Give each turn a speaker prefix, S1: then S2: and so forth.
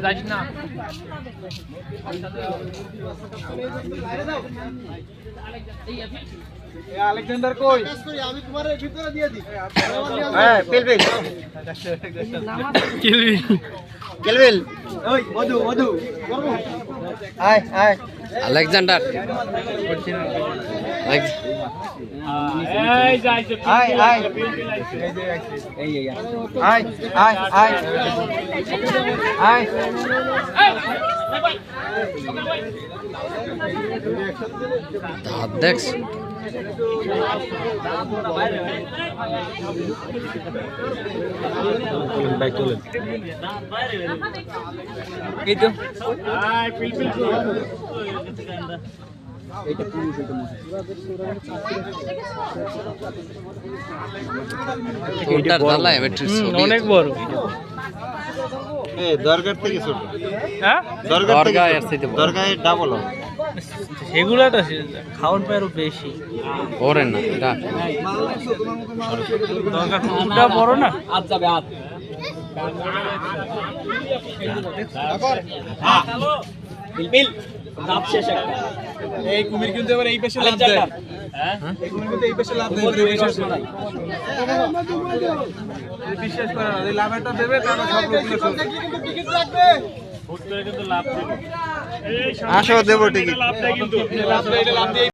S1: যাইস না আলেকজান্ডার কই আমি তোমার ভিতরে দিয়ে দিই হ্যাঁ পেলবেল কেলবেল ওই মধু মধু আয় আয়
S2: আলেকজান্ডার
S1: এই যাইছে
S2: আয় আয়
S1: এই এই
S2: আয় আয় আয় আয় হাত দেখছ
S1: ভাই চলেন এই তো আয় পিলপিল এইটা পুরুষ এটা
S2: ওটার দালা ব্যাটারি
S1: অনেক বড়
S3: দরগার থেকে ছোট
S1: হ্যাঁ
S2: দরগা এর সাথে
S3: দরগায় ডাবল
S1: সেগুলাটা খাওয়ার পায় আরো বেশি
S2: ওরে না এটা
S1: দরকার পুরোটা বড় না আজ যাবে আজ বিল লাভ শেষ একটা এই কুমির কিন্তু এবার এই পাশে লাভ দেয় হ্যাঁ এই কুমির কিন্তু এই পাশে লাভ দেয় বিশ্বাস করে না এই লাভটা দেবে তাহলে সব লোকগুলো কিন্তু টিকিট লাগবে ভোট করে কিন্তু লাভ দেবে
S3: আসো দেবো টিকিট
S1: লাভ দেয় কিন্তু লাভ দেয় এটা লাভ দিয়ে